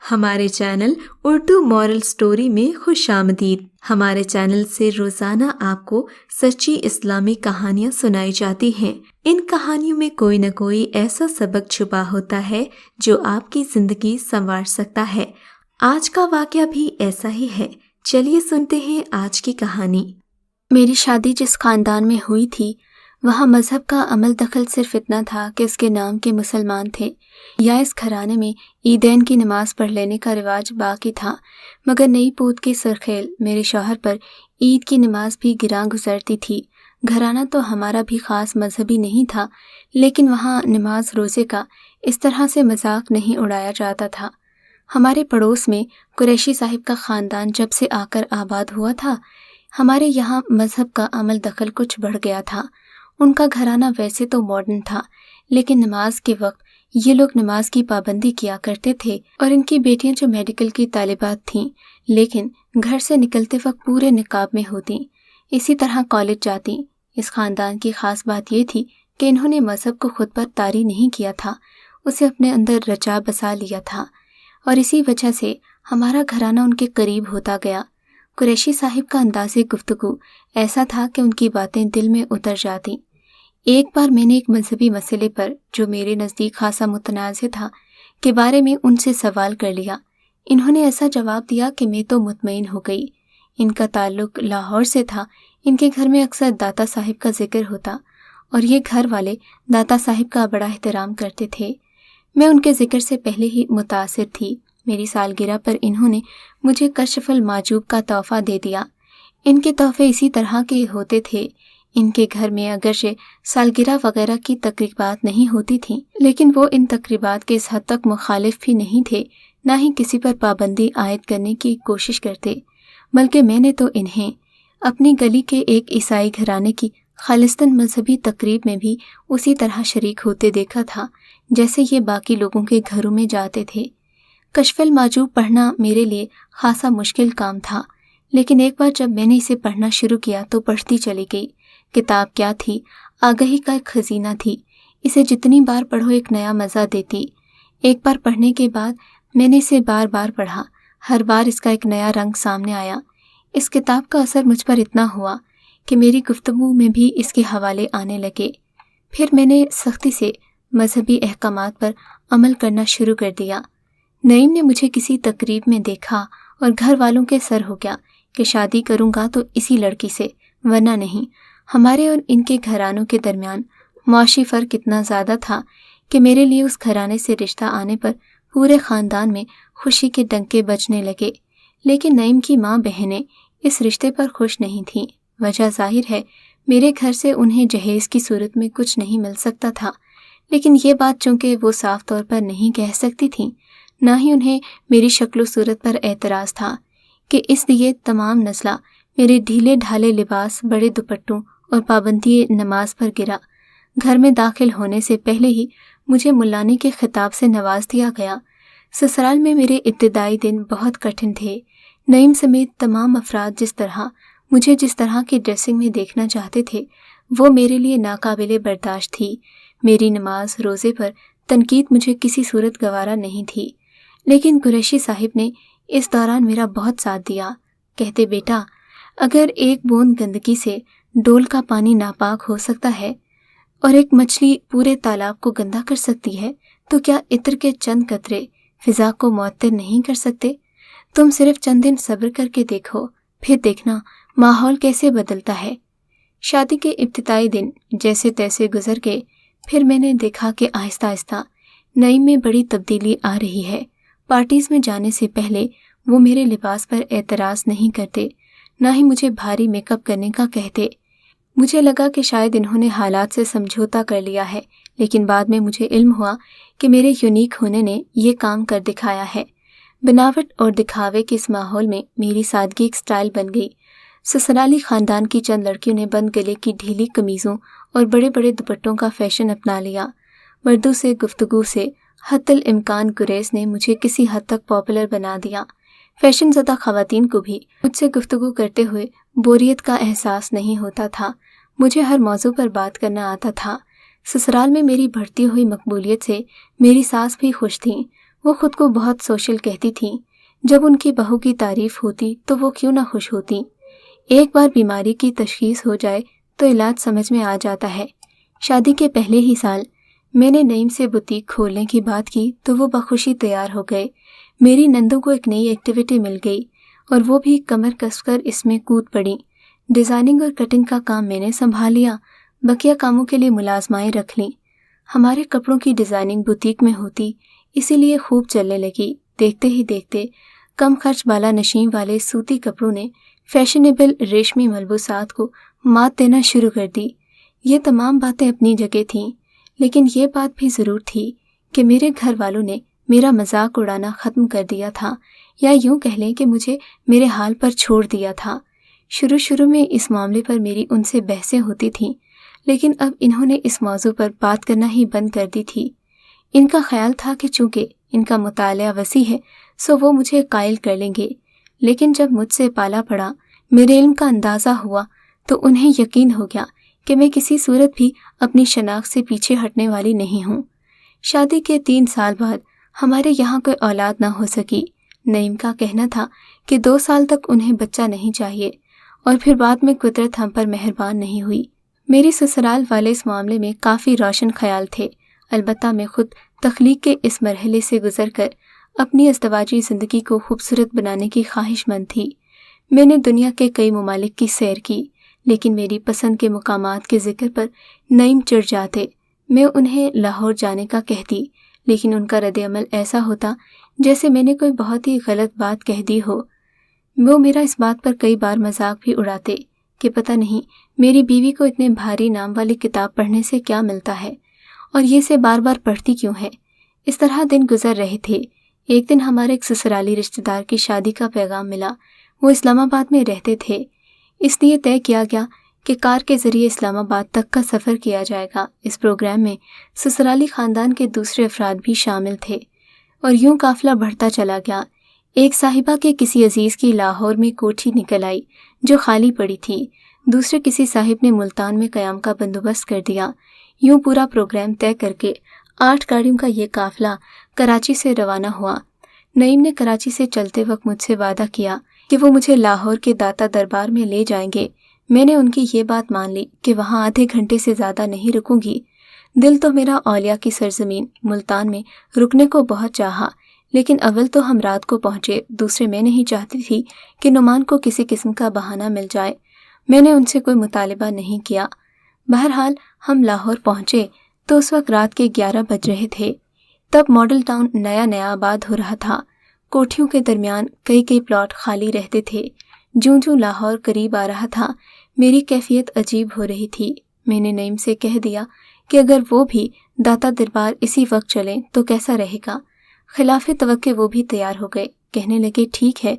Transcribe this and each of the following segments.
ہمارے channel Urdu moral story میں خوش آمدید۔ ہمارے چینل سے روزانہ آپ کو سچی اسلامی کہانیاں سنائی جاتی ہیں۔ ان کہانیوں میں کوئی نہ کوئی ایسا سبق چھپا ہوتا ہے جو آپ کی زندگی سنوار سکتا ہے۔ آج کا واقعہ بھی ایسا ہی ہے۔ چلیے سنتے ہیں آج کی کہانی۔ میری شادی جس خاندان میں ہوئی تھی وہاں مذہب کا عمل دخل صرف اتنا تھا کہ اس کے نام کے مسلمان تھے، یا اس گھرانے میں عیدین کی نماز پڑھ لینے کا رواج باقی تھا، مگر نئی پوت کے سرخیل میرے شوہر پر عید کی نماز بھی گراں گزرتی تھی۔ گھرانہ تو ہمارا بھی خاص مذہبی نہیں تھا، لیکن وہاں نماز روزے کا اس طرح سے مذاق نہیں اڑایا جاتا تھا۔ ہمارے پڑوس میں قریشی صاحب کا خاندان جب سے آ کر آباد ہوا تھا، ہمارے یہاں مذہب کا عمل دخل کچھ بڑھ گیا تھا۔ ان کا گھرانہ ویسے تو ماڈرن تھا، لیکن نماز کے وقت یہ لوگ نماز کی پابندی کیا کرتے تھے، اور ان کی بیٹیاں جو میڈیکل کی طالبات تھیں لیکن گھر سے نکلتے وقت پورے نقاب میں ہوتیں، اسی طرح کالج جاتی۔ اس خاندان کی خاص بات یہ تھی کہ انہوں نے مذہب کو خود پر طاری نہیں کیا تھا، اسے اپنے اندر رچا بسا لیا تھا، اور اسی وجہ سے ہمارا گھرانہ ان کے قریب ہوتا گیا۔ قریشی صاحب کا انداز گفتگو ایسا تھا کہ ان کی باتیں دل میں اتر جاتی۔ ایک بار میں نے ایک مذہبی مسئلے پر جو میرے نزدیک خاصا متنازع تھا کے بارے میں ان سے سوال کر لیا۔ انہوں نے ایسا جواب دیا کہ میں تو مطمئن ہو گئی۔ ان کا تعلق لاہور سے تھا، ان کے گھر میں اکثر داتا صاحب کا ذکر ہوتا، اور یہ گھر والے داتا صاحب کا بڑا احترام کرتے تھے۔ میں ان کے ذکر سے پہلے ہی متاثر تھی۔ میری سالگرہ پر انہوں نے مجھے کشف المحجوب کا تحفہ دے دیا۔ ان کے تحفے اسی طرح کے ہوتے تھے۔ ان کے گھر میں اگرچہ سالگرہ وغیرہ کی تقریبات نہیں ہوتی تھیں، لیکن وہ ان تقریبات کے اس حد تک مخالف بھی نہیں تھے، نہ ہی کسی پر پابندی عائد کرنے کی کوشش کرتے، بلکہ میں نے تو انہیں اپنی گلی کے ایک عیسائی گھرانے کی خالصتاً مذہبی تقریب میں بھی اسی طرح شریک ہوتے دیکھا تھا جیسے یہ باقی لوگوں کے گھروں میں جاتے تھے۔ کشف المحجوب پڑھنا میرے لیے خاصا مشکل کام تھا، لیکن ایک بار جب میں نے اسے پڑھنا شروع کیا تو پڑھتی چلی گئی۔ کتاب کیا تھی؟ آگہی کا ایک خزینہ تھی۔ اسے جتنی بار پڑھو ایک نیا مزہ دیتی۔ ایک بار پڑھنے کے بعد میں نے اسے بار بار پڑھا، ہر بار اس کا ایک نیا رنگ سامنے آیا۔ اس کتاب کا اثر مجھ پر اتنا ہوا کہ میری گفتگو میں بھی اس کے حوالے آنے لگے۔ پھر میں نے سختی سے مذہبی احکامات پر عمل کرنا شروع کر دیا۔ نعیم نے مجھے کسی تقریب میں دیکھا اور گھر والوں کے سر ہو گیا کہ شادی کروں گا تو اسی لڑکی سے، ورنہ نہیں۔ ہمارے اور ان کے گھرانوں کے درمیان معاشی فرق اتنا زیادہ تھا کہ میرے لیے اس گھرانے سے رشتہ آنے پر پورے خاندان میں خوشی کے ڈنکے بجنے لگے، لیکن نعیم کی ماں بہنیں اس رشتے پر خوش نہیں تھیں۔ وجہ ظاہر ہے، میرے گھر سے انہیں جہیز کی صورت میں کچھ نہیں مل سکتا تھا، لیکن یہ بات چونکہ وہ صاف طور پر نہیں کہہ سکتی تھیں، نہ ہی انہیں میری شکل و صورت پر اعتراض تھا، کہ اس لیے تمام نزلہ میرے ڈھیلے ڈھالے لباس، بڑے دوپٹوں اور پابندی نماز پر گرا۔ گھر میں داخل ہونے سے پہلے ہی مجھے ملانی کے خطاب سے نواز دیا گیا۔ سسرال میں میرے ابتدائی دن بہت کٹھن تھے۔ نعیم سمیت تمام افراد جس طرح کی ڈریسنگ میں دیکھنا چاہتے تھے وہ میرے لیے ناقابل برداشت تھی۔ میری نماز روزے پر تنقید مجھے کسی صورت گوارا نہیں تھی، لیکن قریشی صاحب نے اس دوران میرا بہت ساتھ دیا۔ کہتے، بیٹا، اگر ایک بوند گندگی سے ڈول کا پانی ناپاک ہو سکتا ہے اور ایک مچھلی پورے تالاب کو گندا کر سکتی ہے، تو کیا عطر کے چند قطرے فضا کو معطر نہیں کر سکتے؟ تم صرف چند دن صبر کر کے دیکھو، پھر دیکھنا ماحول کیسے بدلتا ہے۔ شادی کے ابتدائی دن جیسے تیسے گزر گئے۔ پھر میں نے دیکھا کہ آہستہ آہستہ نعیم میں بڑی تبدیلی آ رہی ہے۔ پارٹیز میں جانے سے پہلے وہ میرے لباس پر اعتراض نہیں کرتے، نہ ہی مجھے بھاری میک اپ کرنے کا کہتے۔ مجھے لگا کہ شاید انہوں نے حالات سے سمجھوتا کر لیا ہے، لیکن بعد میں مجھے علم ہوا کہ میرے یونیک ہونے نے یہ کام کر دکھایا ہے۔ بناوٹ اور دکھاوے کے اس ماحول میں میری سادگی ایک سٹائل بن گئی۔ سسرالی خاندان کی چند لڑکیوں نے بند گلے کی ڈھیلی قمیضوں اور بڑے بڑے دوپٹوں کا فیشن اپنا لیا۔ مردوں سے گفتگو سے حتی الامکان گریز نے مجھے کسی حد تک پاپولر بنا دیا۔ فیشن زدہ خواتین کو بھی مجھ سے گفتگو کرتے ہوئے بوریت کا احساس نہیں ہوتا تھا۔ مجھے ہر موضوع پر بات کرنا آتا تھا۔ سسرال میں میری بڑھتی ہوئی مقبولیت سے میری ساس بھی خوش تھیں۔ وہ خود کو بہت سوشل کہتی تھیں۔ جب ان کی بہو کی تعریف ہوتی تو وہ کیوں نہ خوش ہوتی۔ ایک بار بیماری کی تشخیص ہو جائے تو علاج سمجھ میں آ جاتا ہے۔ شادی کے پہلے ہی سال میں نے نعیم سے بوتیک کھولنے کی بات کی تو وہ بخوشی تیار ہو گئے۔ میری نندوں کو ایک نئی ایکٹیویٹی مل گئی اور وہ بھی کمر کس کر اس میں کود پڑیں۔ ڈیزائننگ اور کٹنگ کا کام میں نے سنبھال لیا، بقیہ کاموں کے لیے ملازمائیں رکھ لیں۔ ہمارے کپڑوں کی ڈیزائننگ بوتیک میں ہوتی، اسی لیے خوب چلنے لگی۔ دیکھتے ہی دیکھتے کم خرچ بالا نشین والے سوتی کپڑوں نے فیشنیبل ریشمی ملبوسات کو مات دینا شروع کر دی۔ یہ تمام باتیں اپنی جگہ تھیں، لیکن یہ بات بھی ضرور تھی کہ میرے گھر والوں نے میرا مذاق اڑانا ختم کر دیا تھا، یا یوں کہہ لیں کہ مجھے میرے حال پر چھوڑ دیا تھا۔ شروع میں اس معاملے پر میری ان سے بحثیں ہوتی تھیں، لیکن اب انہوں نے اس موضوع پر بات کرنا ہی بند کر دی تھی۔ ان کا خیال تھا کہ چونکہ ان کا مطالعہ وسیع ہے سو وہ مجھے قائل کر لیں گے، لیکن جب مجھ سے پالا پڑا، میرے علم کا اندازہ ہوا تو انہیں یقین ہو گیا کہ میں کسی صورت بھی اپنی شناخت سے پیچھے ہٹنے والی نہیں ہوں۔ شادی کے 3 سال بعد ہمارے یہاں کوئی اولاد نہ ہو سکی۔ نعیم کا کہنا تھا کہ 2 سال تک انہیں بچہ نہیں چاہیے، اور پھر بعد میں قدرت ہم پر مہربان نہیں ہوئی۔ میری سسرال والے اس معاملے میں کافی روشن خیال تھے، البتہ میں خود تخلیق کے اس مرحلے سے گزر کر اپنی ازدواجی زندگی کو خوبصورت بنانے کی خواہش مند تھی۔ میں نے دنیا کے کئی ممالک کی سیر کی، لیکن میری پسند کے مقامات کے ذکر پر نعیم چڑھ جاتے۔ میں انہیں لاہور جانے کا کہتی، لیکن ان کا رد عمل ایسا ہوتا جیسے میں نے کوئی بہت ہی غلط بات کہہ دی ہو۔ وہ میرا اس بات پر کئی بار مذاق بھی اڑاتے کہ پتہ نہیں میری بیوی کو اتنے بھاری نام والی کتاب پڑھنے سے کیا ملتا ہے، اور یہ سے بار بار پڑھتی کیوں ہے۔ اس طرح دن گزر رہے تھے۔ ایک دن ہمارے ایک سسرالی رشتہ دار کی شادی کا پیغام ملا۔ وہ اسلام آباد میں رہتے تھے، اس لیے طے کیا گیا کہ کار کے ذریعے اسلام آباد تک کا سفر کیا جائے گا۔ اس پروگرام میں سسرالی خاندان کے دوسرے افراد بھی شامل تھے، اور یوں قافلہ بڑھتا چلا گیا۔ ایک صاحبہ کے کسی عزیز کی لاہور میں کوٹھی نکل آئی جو خالی پڑی تھی۔ دوسرے کسی صاحب نے ملتان میں قیام کا بندوبست کر دیا۔ یوں پورا پروگرام طے کر کے 8 گاڑیوں کا یہ قافلہ کراچی سے روانہ ہوا۔ نعیم نے کراچی سے چلتے وقت مجھ سے وعدہ کیا کہ وہ مجھے لاہور کے داتا دربار میں لے جائیں گے۔ میں نے ان کی یہ بات مان لی کہ وہاں آدھے گھنٹے سے زیادہ نہیں رکوں گی۔ دل تو میرا اولیاء کی سرزمین ملتان میں رکنے کو بہت چاہا، لیکن اول تو ہم رات کو پہنچے، دوسرے میں نہیں چاہتی تھی کہ نعمان کو کسی قسم کا بہانہ مل جائے۔ میں نے ان سے کوئی مطالبہ نہیں کیا۔ بہرحال ہم لاہور پہنچے تو اس وقت رات کے 11 بج رہے تھے۔ تب ماڈل ٹاؤن نیا آباد ہو رہا تھا۔ کوٹھیوں کے درمیان کئی پلاٹ خالی رہتے تھے۔ جوں لاہور قریب آ رہا تھا، میری کیفیت عجیب ہو رہی تھی۔ میں نے نعیم سے کہہ دیا کہ اگر وہ بھی داتا دربار اسی وقت چلیں تو کیسا رہے گا۔ خلاف توقع وہ بھی تیار ہو گئے، کہنے لگے ٹھیک ہے،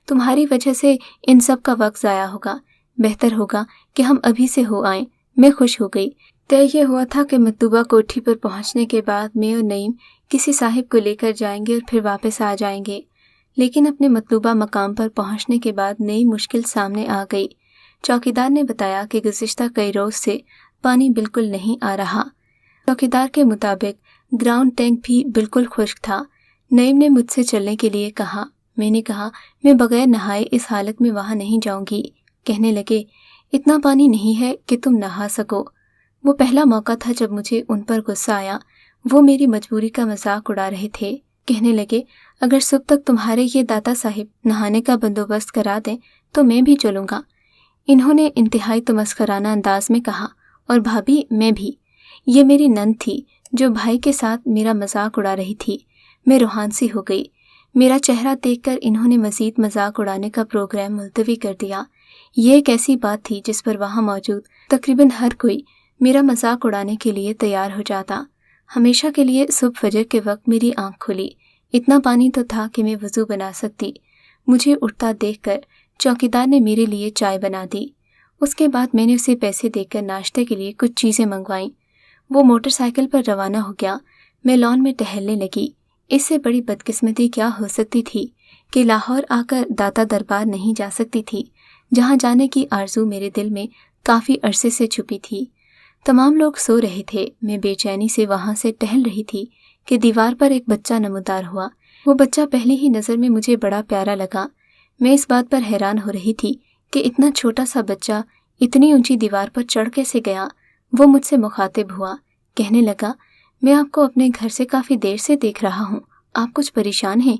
تمہاری وجہ سے ان سب کا وقت ضائع ہوگا، بہتر ہوگا کہ ہم ابھی سے ہو آئیں۔ میں خوش ہو گئی۔ طے یہ ہوا تھا کہ مطلوبہ کوٹھی پر پہنچنے کے بعد میں اور نعیم کسی صاحب کو لے کر جائیں گے اور پھر واپس آ جائیں گے، لیکن اپنے مطلوبہ مقام پر پہنچنے کے بعد نئی مشکل سامنے آ گئی۔ چوکیدار نے بتایا کہ گزشتہ کئی روز سے پانی بالکل نہیں آ رہا۔ چوکیدار کے مطابق گراؤنڈ ٹینک بھی بالکل خشک تھا۔ نعیم نے مجھ سے چلنے کے لیے کہا۔ میں نے کہا میں بغیر نہائے اس حالت میں وہاں نہیں جاؤں گی۔ کہنے لگے اتنا پانی نہیں ہے کہ تم نہا سکو۔ وہ پہلا موقع تھا جب مجھے ان پر غصہ آیا۔ وہ میری مجبوری کا مذاق اڑا رہے تھے۔ کہنے لگے اگر صبح تک تمہارے یہ داتا صاحب نہانے کا بندوبست کرا دیں تو میں بھی چلوں گا۔ انہوں نے انتہائی تمسخرانہ انداز میں کہا، اور بھابھی میں بھی۔ یہ میری نند تھی جو بھائی کے ساتھ میرا مذاق اڑا رہی تھی۔ میں روحان سی ہو گئی۔ میرا چہرہ دیکھ کر انہوں نے مزید مذاق اڑانے کا پروگرام ملتوی کر دیا۔ یہ ایک ایسی بات تھی جس پر وہاں موجود تقریباً ہر کوئی میرا مذاق اڑانے کے لیے تیار ہو جاتا۔ ہمیشہ کے لیے صبح فجر کے وقت میری آنکھ کھلی۔ اتنا پانی تو تھا کہ میں وضو بنا سکتی۔ مجھے اٹھتا دیکھ کر چوکیدار نے میرے لیے چائے بنا دی۔ اس کے بعد میں نے اسے پیسے دے کر ناشتے کے لیے کچھ چیزیں منگوائیں۔ وہ موٹر سائیکل پر روانہ ہو گیا۔ میں لان میں ٹہلنے لگی۔ اس سے بڑی بدقسمتی کیا ہو سکتی تھی کہ لاہور آ کر داتا دربار نہیں جا سکتی تھی، جہاں جانے کی آرزو میرے دل میں کافی عرصے سے چھپی تھی۔ تمام لوگ سو رہے تھے۔ میں بے چینی سے وہاں سے ٹہل رہی تھی کہ دیوار پر ایک بچہ نمودار ہوا۔ وہ بچہ پہلی ہی نظر میں مجھے بڑا پیارا لگا۔ میں اس بات پر حیران ہو رہی تھی کہ اتنا چھوٹا سا بچہ اتنی اونچی دیوار پر چڑھ کیسے گیا۔ وہ مجھ سے مخاطب ہوا، کہنے لگا، میں آپ کو اپنے گھر سے کافی دیر سے دیکھ رہا ہوں، آپ کچھ پریشان ہیں؟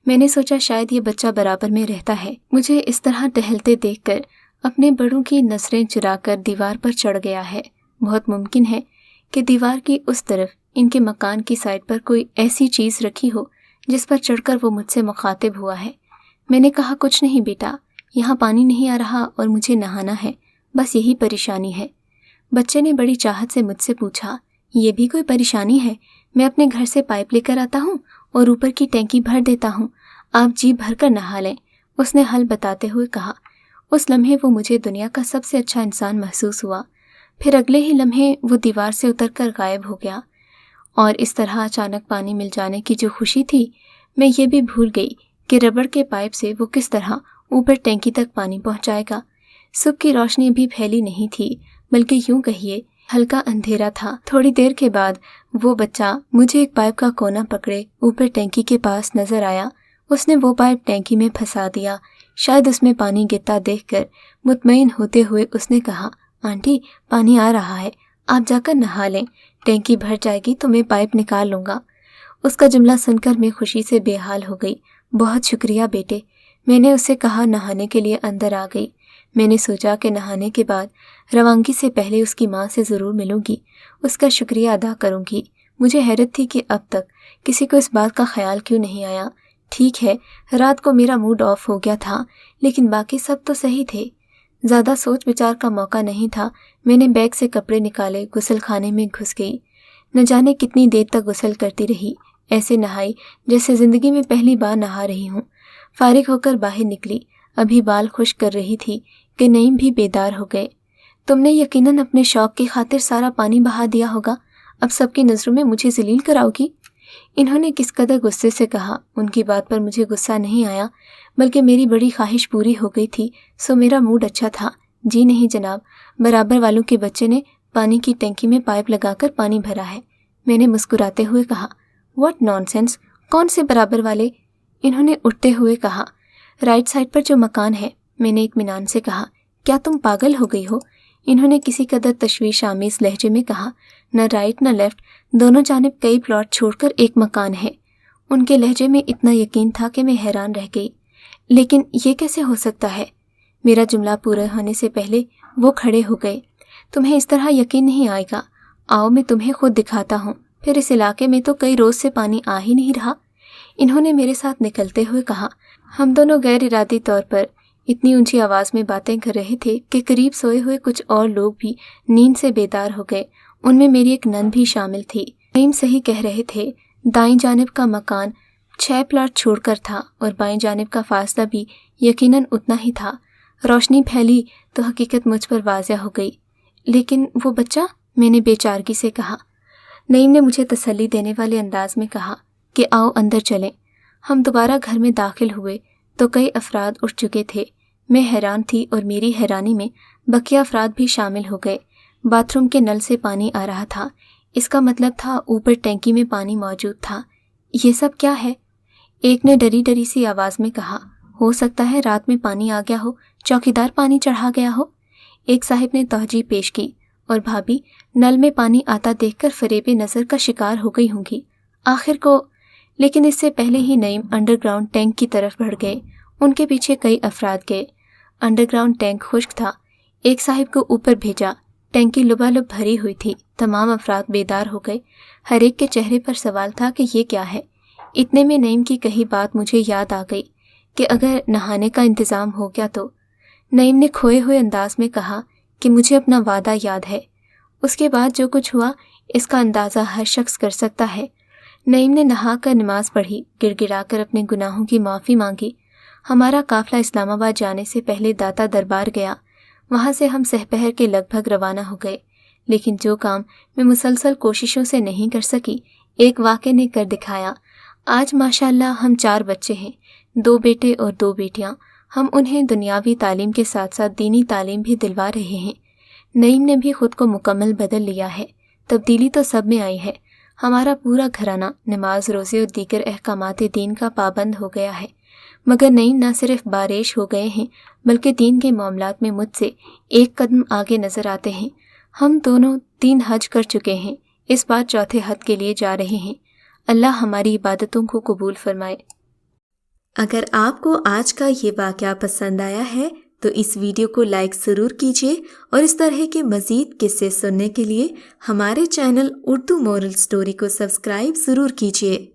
میں نے سوچا شاید یہ بچہ برابر میں رہتا ہے۔ مجھے اس طرح ٹہلتے دیکھ کر اپنے بڑوں کی نظریں چرا کر دیوار پر چڑھ گیا ہے۔ بہت ممکن ہے کہ دیوار کی اس طرف ان کے مکان کی سائڈ پر کوئی ایسی چیز رکھی ہو جس پر چڑھ کر وہ مجھ سے مخاطب ہوا ہے۔ میں نے کہا، کچھ نہیں بیٹا، یہاں پانی نہیں آ رہا اور مجھے نہانا ہے، بس یہی پریشانی ہے۔ بچے نے بڑی چاہت سے مجھ سے پوچھا، یہ بھی کوئی پریشانی ہے؟ میں اپنے گھر سے پائپ لے کر آتا ہوں اور اوپر کی ٹینکی بھر دیتا ہوں، آپ جی بھر کر نہا لیں، اس نے حل بتاتے ہوئے کہا۔ اس لمحے وہ مجھے دنیا کا سب سے اچھا انسان محسوس ہوا۔ پھر اگلے ہی لمحے وہ دیوار سے اتر کر غائب ہو گیا، اور اس طرح اچانک پانی مل جانے کی جو خوشی تھی، میں یہ بھی بھول گئی کہ ربڑ کے پائپ سے وہ کس طرح اوپر ٹینکی تک پانی پہنچائے گا۔ صبح کی روشنی ابھی پھیلی نہیں تھی، بلکہ یوں کہیے ہلکا اندھیرا تھا۔ تھوڑی دیر کے بعد وہ بچہ مجھے ایک پائپ کا کونا پکڑے اوپر ٹینکی کے پاس نظر آیا۔ اس نے وہ پائپ ٹینکی میں پھنسا دیا۔ شاید اس میں پانی گرتا دیکھ کر مطمئن ہوتے ہوئے اس نے کہا، آنٹی پانی آ رہا ہے، آپ جا کر نہا لیں، ٹینکی بھر جائے گی تو میں پائپ نکال لوں گا۔ اس کا جملہ سن کر میں خوشی سے بے حال ہو گئی۔ بہت شکریہ بیٹے، میں نے اسے کہا نہانے کے لیے اندر آ گئی۔ میں نے سوچا کہ نہانے کے بعد روانگی سے پہلے اس کی ماں سے ضرور ملوں گی، اس کا شکریہ ادا کروں گی۔ مجھے حیرت تھی کہ اب تک کسی کو اس بات کا خیال کیوں نہیں آیا۔ ٹھیک ہے، رات کو میرا موڈ آف ہو گیا تھا، لیکن باقی سب تو صحیح تھے۔ زیادہ سوچ بچار کا موقع نہیں تھا۔ میں نے بیگ سے کپڑے نکالے، غسل خانے میں گھس گئی۔ نہ جانے کتنی دیر تک غسل کرتی رہی، ایسے نہائی جیسے زندگی میں پہلی بار نہا رہی ہوں۔ فارغ ہو کر باہر نکلی، ابھی بال خشک کر رہی تھی کہ نعیم بھی بیدار ہو گئے۔ تم نے یقیناً اپنے شوق کی خاطر سارا پانی بہا دیا ہوگا، اب سب کی نظروں میں مجھے ذلیل کراؤ گی؟ انہوں نے کس قدر غصے سے کہا۔ ان کی بات پر مجھے غصہ نہیں آیا، بلکہ میری بڑی خواہش پوری ہو گئی تھی، سو میرا موڈ اچھا تھا۔ جی نہیں جناب، برابر والوں کے بچے نے پانی کی ٹینکی میں پائپ لگا کر پانی بھرا ہے، میں نے مسکراتے ہوئے کہا۔ واٹ نان سینس، کون سے برابر والے؟ انہوں نے اٹھتے ہوئے کہا۔ رائٹ سائڈ پر جو مکان ہے، میں نے اطمینان سے کہا۔ کیا تم پاگل ہو گئی ہو؟ انہوں نے کسی قدر تشویش آمیز لہجے میں کہا۔ نہ رائٹ نہ لیفٹ، دونوں جانب کئی پلاٹ چھوڑ کر ایک مکان ہے۔ ان کے لہجے میں اتنا یقین تھا کہ میں حیران رہ گئی۔ لیکن یہ کیسے ہو سکتا ہے؟ میرا جملہ پورا ہونے سے پہلے وہ کھڑے ہو گئے۔ تمہیں اس طرح یقین نہیں آئے گا، آؤ میں تمہیں خود دکھاتا ہوں، پھر اس علاقے میں تو کئی روز سے پانی آ ہی نہیں رہا، انہوں نے میرے ساتھ نکلتے ہوئے کہا۔ ہم دونوں غیر ارادی طور پر اتنی اونچی آواز میں باتیں کر رہے تھے کہ قریب سوئے ہوئے کچھ اور لوگ بھی نیند سے بیدار ہو گئے، ان میں میری ایک نند بھی شامل تھی۔ نعیم صحیح کہہ رہے تھے، دائیں جانب کا مکان 6 پلاٹ چھوڑ کر تھا اور بائیں جانب کا فاصلہ بھی یقیناً اتنا ہی تھا۔ روشنی پھیلی تو حقیقت مجھ پر واضح ہو گئی۔ لیکن وہ بچہ، میں نے بے چارگی سے کہا۔ نعیم نے مجھے تسلی دینے والے انداز میں کہا کہ آؤ اندر چلیں۔ ہم دوبارہ گھر میں داخل ہوئے تو کئی افراد اٹھ چکے تھے۔ میں حیران تھی اور میری حیرانی میں بقیہ افراد بھی شامل ہو گئے۔ باتھ روم کے نل سے پانی آ رہا تھا، اس کا مطلب تھا اوپر ٹینکی میں پانی موجود تھا۔ یہ سب کیا ہے؟ ایک نے ڈری ڈری سی آواز میں کہا۔ ہو سکتا ہے رات میں پانی آ گیا ہو، چوکیدار پانی چڑھا گیا ہو، ایک صاحب نے توجہ پیش کی۔ اور بھابھی نل میں پانی آتا دیکھ کر فریب نظر کا شکار ہو گئی ہوں گی آخر کو۔ لیکن اس سے پہلے ہی نعیم انڈر گراؤنڈ ٹینک کی طرف بڑھ گئے، ان کے پیچھے کئی افراد گئے۔ انڈر گراؤنڈ ٹینک خشک تھا، ایک صاحب کو اوپر بھیجا، ٹینکی لبالب بھری ہوئی تھی۔ تمام افراد بیدار ہو گئے، ہر ایک کے چہرے پر سوال تھا کہ یہ کیا ہے۔ اتنے میں نعیم کی کہی بات مجھے یاد آ گئی کہ اگر نہانے کا انتظام ہو گیا تو۔ نعیم نے کھوئے ہوئے انداز میں کہا کہ مجھے اپنا وعدہ یاد ہے۔ اس کے بعد جو کچھ ہوا اس کا اندازہ ہر شخص کر سکتا ہے۔ نعیم نے نہا کر نماز پڑھی، گڑ گڑا کر اپنے گناہوں کی معافی مانگی۔ ہمارا قافلہ اسلام آباد جانے سے پہلے داتا دربار گیا، وہاں سے ہم سحپہر کے لگ بھگ روانہ ہو گئے۔ لیکن جو کام میں مسلسل کوششوں سے نہیں کر سکی، ایک واقعے نے کر دکھایا۔ آج ماشاءاللہ ہم 4 بچے ہیں، 2 بیٹے اور 2 بیٹیاں۔ ہم انہیں دنیاوی تعلیم کے ساتھ ساتھ دینی تعلیم بھی دلوا رہے ہیں۔ نعیم نے بھی خود کو مکمل بدل لیا ہے، تبدیلی تو سب میں آئی ہے۔ ہمارا پورا گھرانہ نماز روزے اور دیگر احکامات دین کا پابند ہو گیا ہے، مگر نعیم نہ صرف بارش ہو گئے ہیں بلکہ دین کے معاملات میں مجھ سے ایک قدم آگے نظر آتے ہیں۔ ہم دونوں 3 حج کر چکے ہیں، اس بار 4تھے حج کے لیے جا رہے ہیں۔ اللہ ہماری عبادتوں کو قبول فرمائے۔ اگر آپ کو آج کا یہ واقعہ پسند آیا ہے تو اس ویڈیو کو لائک ضرور کیجیے اور اس طرح کے مزید قصے سننے کے لیے ہمارے چینل اردو مورل سٹوری کو سبسکرائب ضرور کیجیے۔